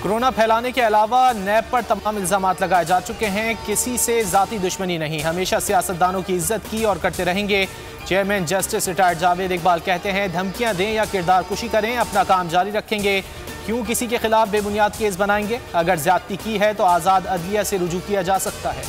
Corona फैलाने के अलावा नैब पर तमाम इल्जामात लगाए जा चुके हैं। किसी से जाती दुश्मनी नहीं, हमेशा सियासतदानों की इज्जत की और करते रहेंगे। Chairman justice retired Javed Iqbal कहते हैं, धमकियां दें या किरदार कुशी करें, अपना काम जारी रखेंगे। क्यों किसी के खिलाफ बेबुनियाद केस बनाएंगे? अगर ज्यादती की है तो आज़ाद अदलिया से रुजू किया जा सकता है।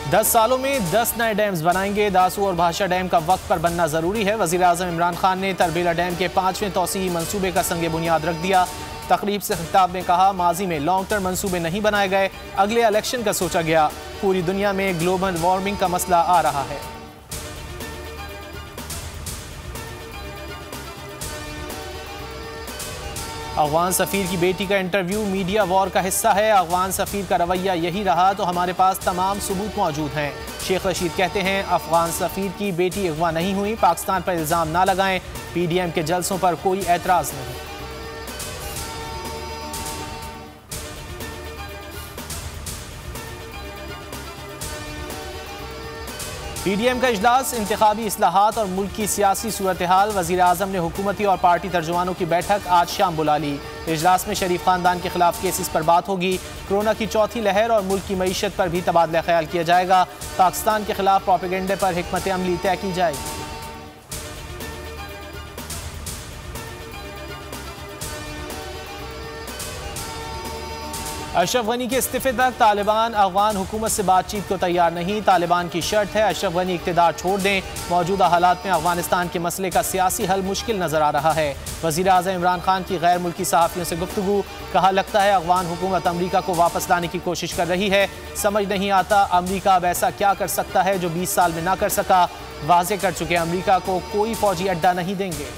दस सालों में 10 नए डैम्स बनाएंगे। दासू और भाषा डैम का वक्त पर बनना जरूरी है। वजीर आजम इमरान खान ने तरबेला डैम के 5वें तौसीई मंसूबे का संगे बुनियाद रख दिया। तकरीब से खिताब में कहा, माजी में लॉन्ग टर्म मंसूबे नहीं बनाए गए, अगले इलेक्शन का सोचा गया। पूरी दुनिया में ग्लोबल वार्मिंग का मसला आ रहा है। अफगान सफ़ीर की बेटी का इंटरव्यू मीडिया वॉर का हिस्सा है। अफगान सफ़ीर का रवैया यही रहा तो हमारे पास तमाम सबूत मौजूद हैं। शेख रशीद कहते हैं, अफगान सफ़ीर की बेटी अगवा नहीं हुई, पाकिस्तान पर इल्ज़ाम ना लगाएं। PDM के जलसों पर कोई एतराज़ नहीं। PDM का इजलास, इंतखाबी इस्लाहात और मुल्क की सियासी सूरत हाल। वज़ीर आज़म ने हुकूमती और पार्टी तर्जुमानों की बैठक आज शाम बुला ली। इजलास में शरीफ खानदान के खिलाफ केसेस पर बात होगी। कोरोना की चौथी लहर और मुल्क की मईशत पर भी तबादला ख्याल किया जाएगा। पाकिस्तान के खिलाफ प्रोपेगेंडे पर हिकमत अमली तय की जाएगी। अशरफ गनी के इस्तीफे तक तालिबान अफगान हुकूमत से बातचीत को तैयार नहीं। तालिबान की शर्त है अशरफ गनी इक़्तिदार छोड़ दें। मौजूदा हालात में अफगानिस्तान के मसले का सियासी हल मुश्किल नजर आ रहा है। वज़ीर आज़म इमरान खान की गैर मुल्की सहाफ़ियों से गुफ्तगू, कहा लगता है अफगान हुकूमत अमरीका को वापस लाने की कोशिश कर रही है। समझ नहीं आता अमरीका अब ऐसा क्या कर सकता है जो 20 साल में ना कर सका। वाज़े कर चुके अमरीका को कोई फौजी अड्डा नहीं देंगे।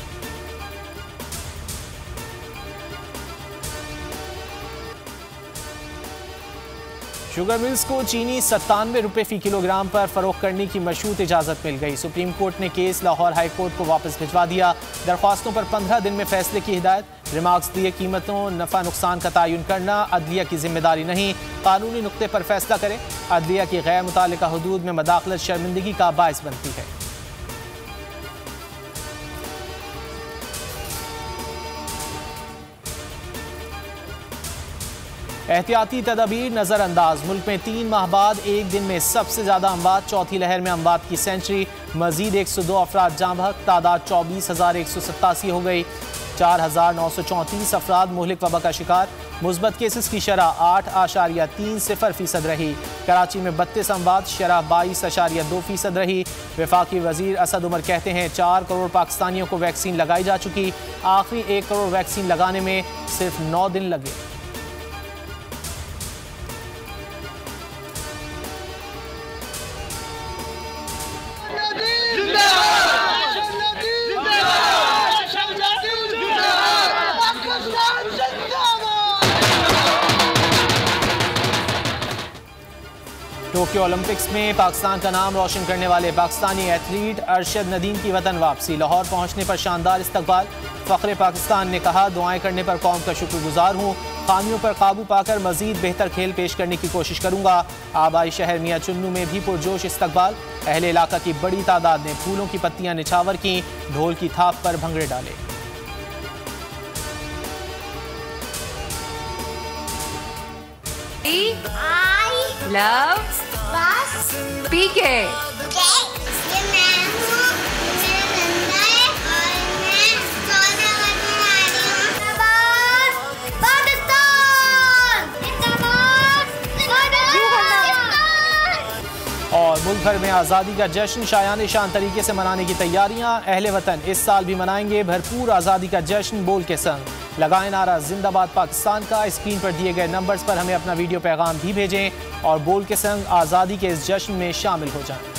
शुगर मिल्स को चीनी 97 रुपये फ़ी किलोग्राम पर फरोख्त करने की मशरूत इजाज़त मिल गई। सुप्रीम कोर्ट ने केस लाहौर हाई कोर्ट को वापस भिजवा दिया। दरख्वास्तों पर 15 दिन में फैसले की हिदायत। रिमार्क्स दिए, कीमतों नफ़ा नुकसान का तयन करना अदलिया की जिम्मेदारी नहीं, कानूनी नुक्ते पर फैसला करे। अदलिया की गैर मुतालिका हदूद में मदाखलत शर्मिंदगी का बायस बनती है। एहतियाती तदाबीर नज़रअंदाज। मुल्क में 3 माह बाद एक दिन में सबसे ज़्यादा अमवात। चौथी लहर में अमवात की सेंचुरी। मजीद 102 अफराद जाँ बहक, तादाद 24,187 हो गई। 4,934 अफराद मुहलिक वबा का शिकार। मुस्बत केसेस की शरह 8.30% रही। कराची में 32 अमवात, शरह 22.2% रही। वफाकी वजीर असद उमर कहते हैं, 4 करोड़ पाकिस्तानियों को वैक्सीन लगाई जा चुकी। आखिरी 1 करोड़ वैक्सीन लगाने में सिर्फ 9 दिन लगे। टोक्यो ओलंपिक्स में पाकिस्तान का नाम रोशन करने वाले पाकिस्तानी एथलीट अरशद नदीम की वतन वापसी। लाहौर पहुंचने पर शानदार इस्तकबाल। फ़ख्रे पाकिस्तान ने कहा, दुआएं करने पर कौम का शुक्रगुजार हूँ। खामियों पर काबू पाकर मजीद बेहतर खेल पेश करने की कोशिश करूँगा। आबाई शहर मियाँ चुन्नू में भी पुरजोश इस्तकबाल। अहले इलाका की बड़ी तादाद ने फूलों की पत्तियाँ निछावर की, ढोल की थाप पर भंगड़े डाले। I love PK. और मुल्क भर में आज़ादी का जश्न शायान शान तरीके से मनाने की तैयारियां। अहले वतन इस साल भी मनाएंगे भरपूर आज़ादी का जश्न। बोल के संग लगाएं नारा जिंदाबाद पाकिस्तान का। स्क्रीन पर दिए गए नंबर्स पर हमें अपना वीडियो पैगाम भी भेजें और बोल के संग आज़ादी के इस जश्न में शामिल हो जाएं।